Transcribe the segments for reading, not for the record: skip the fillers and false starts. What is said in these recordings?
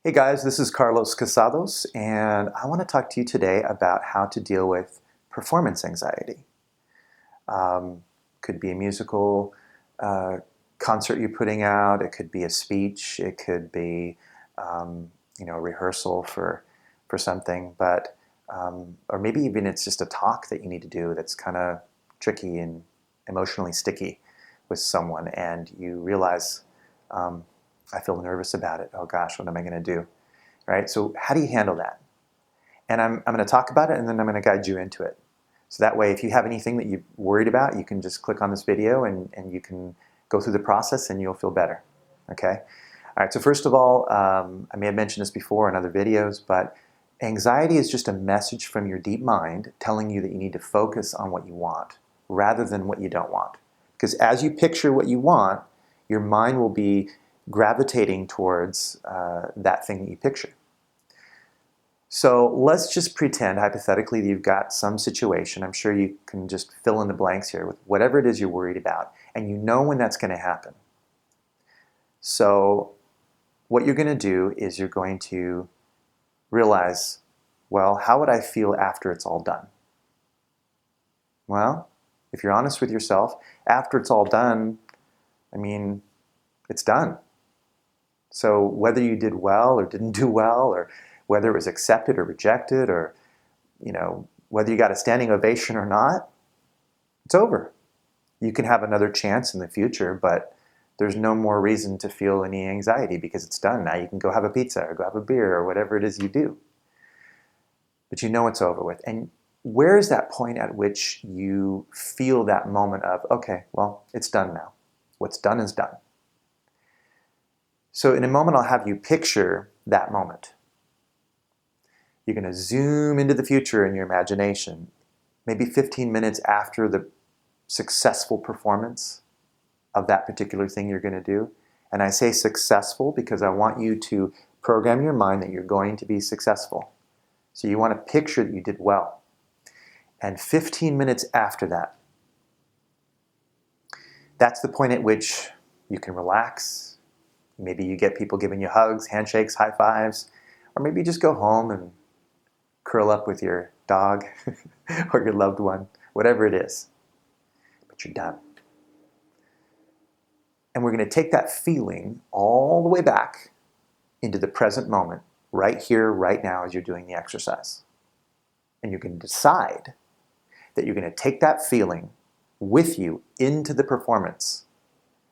Hey guys, this is Carlos Casados, and I want to talk to you today about how to deal with performance anxiety. Could be a musical uh, concert you're putting out, it could be a speech, it could be a rehearsal for something, or maybe even it's just a talk that you need to do that's kind of tricky and emotionally sticky with someone, and you realize um, I feel nervous about it. Oh gosh, what am I going to do? Right? So how do you handle that? And I'm going to talk about it, and then I'm going to guide you into it. So that way, if you have anything that you're worried about, you can just click on this video and you can go through the process and you'll feel better. Okay? All right, so first of all, I may have mentioned this before in other videos, but anxiety is just a message from your deep mind telling you that you need to focus on what you want rather than what you don't want. Because as you picture what you want, your mind will be gravitating towards that thing that you picture. So let's just pretend, hypothetically, that you've got some situation. I'm sure you can just fill in the blanks here with whatever it is you're worried about, and you know when that's going to happen. So what you're going to do is you're going to realize, well, how would I feel after it's all done? Well, if you're honest with yourself, after it's all done, I mean, it's done. So whether you did well or didn't do well, or whether it was accepted or rejected, or whether you got a standing ovation or not, it's over. You can have another chance in the future, but there's no more reason to feel any anxiety because it's done. Now you can go have a pizza or go have a beer or whatever it is you do. But you know it's over with. And where is that point at which you feel that moment of, okay, well, it's done now. What's done is done. So in a moment, I'll have you picture that moment. You're going to zoom into the future in your imagination, maybe 15 minutes after the successful performance of that particular thing you're going to do. And I say successful because I want you to program your mind that you're going to be successful. So you want to picture that you did well. And 15 minutes after that, that's the point at which you can relax. Maybe you get people giving you hugs, handshakes, high fives, or maybe you just go home and curl up with your dog or your loved one, whatever it is. But you're done. And we're going to take that feeling all the way back into the present moment, right here, right now, as you're doing the exercise. And you can decide that you're going to take that feeling with you into the performance.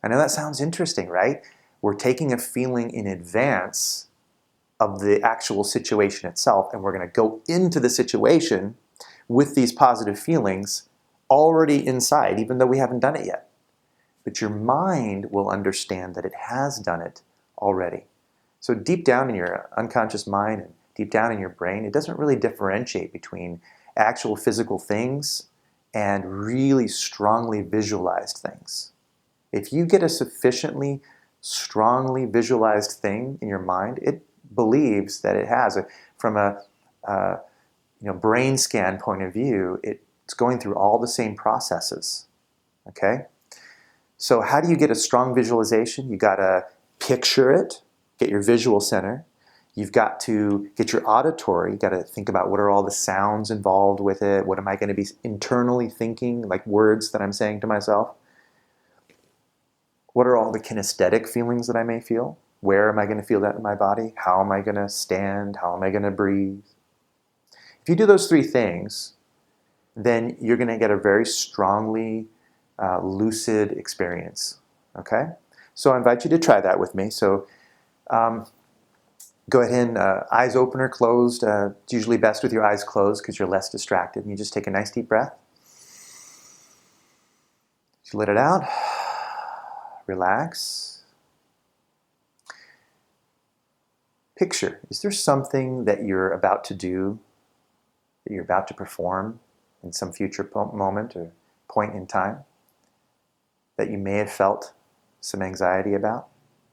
I know that sounds interesting, right? We're taking a feeling in advance of the actual situation itself, and we're going to go into the situation with these positive feelings already inside, even though we haven't done it yet. But your mind will understand that it has done it already. So deep down in your unconscious mind and deep down in your brain, it doesn't really differentiate between actual physical things and really strongly visualized things. If you get a sufficiently strongly visualized thing in your mind, it believes that it has. From a brain scan point of view, it's going through all the same processes. Okay? So how do you get a strong visualization? You got to picture it, get your visual center. You've got to get your auditory. You got to think about what are all the sounds involved with it. What am I going to be internally thinking, like words that I'm saying to myself? What are all the kinesthetic feelings that I may feel? Where am I going to feel that in my body? How am I going to stand? How am I going to breathe? If you do those three things, then you're going to get a very strongly lucid experience. Okay? So I invite you to try that with me. So go ahead and eyes open or closed. It's usually best with your eyes closed because you're less distracted. And you just take a nice deep breath. You let it out. Relax. Picture, is there something that you're about to do, that you're about to perform in some future moment or point in time that you may have felt some anxiety about,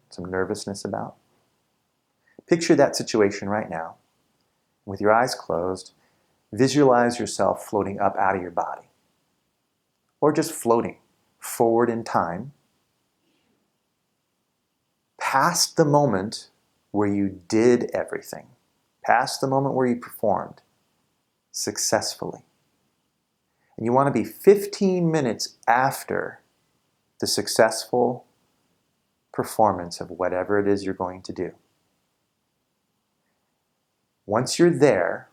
some nervousness about? Picture that situation right now. With your eyes closed, visualize yourself floating up out of your body, or just floating forward in time, past the moment where you did everything, past the moment where you performed successfully. And you want to be 15 minutes after the successful performance of whatever it is you're going to do. Once you're there,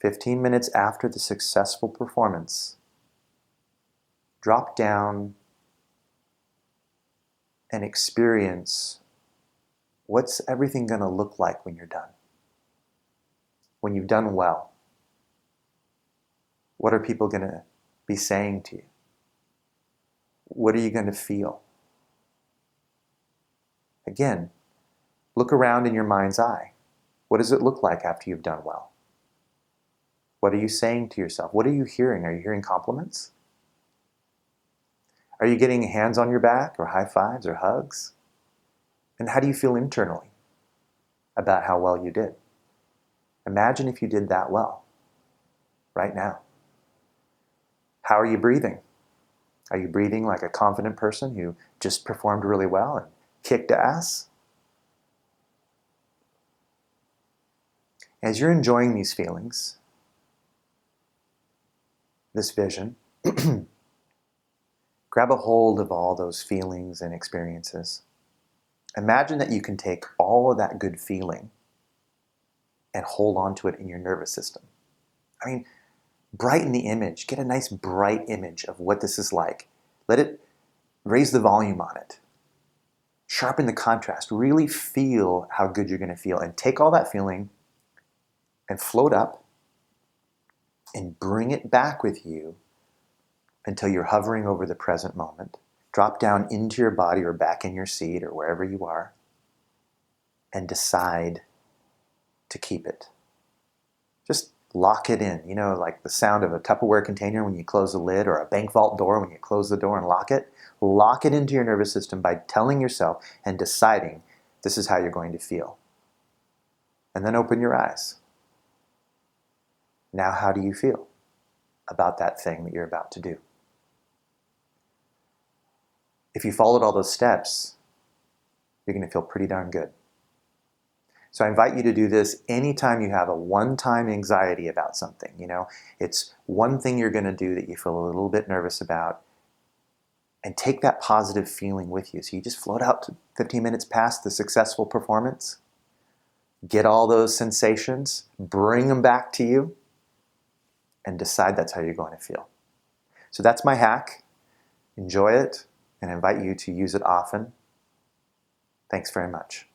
15 minutes after the successful performance, drop down and experience what's everything going to look like when you're done. When you've done well, what are people going to be saying to you? What are you going to feel? Again, look around in your mind's eye. What does it look like after you've done well? What are you saying to yourself? What are you hearing? Are you hearing compliments? Are you getting hands on your back or high fives or hugs? And how do you feel internally about how well you did? Imagine if you did that well right now. How are you breathing? Are you breathing like a confident person who just performed really well and kicked ass? As you're enjoying these feelings, this vision, grab a hold of all those feelings and experiences. Imagine that you can take all of that good feeling and hold on to it in your nervous system. I mean, brighten the image. Get a nice bright image of what this is like. Let it raise the volume on it. Sharpen the contrast. Really feel how good you're going to feel. And take all that feeling and float up and bring it back with you until you're hovering over the present moment. Drop down into your body or back in your seat or wherever you are and decide to keep it. Just lock it in. You know, like the sound of a Tupperware container when you close the lid, or a bank vault door when you close the door and lock it. Lock it into your nervous system by telling yourself and deciding this is how you're going to feel. And then open your eyes. Now, how do you feel about that thing that you're about to do? If you followed all those steps, you're going to feel pretty darn good. So I invite you to do this anytime you have a one-time anxiety about something. You know, it's one thing you're going to do that you feel a little bit nervous about, and take that positive feeling with you. So you just float out to 15 minutes past the successful performance, get all those sensations, bring them back to you, and decide that's how you're going to feel. So that's my hack. Enjoy it, and I invite you to use it often. Thanks very much.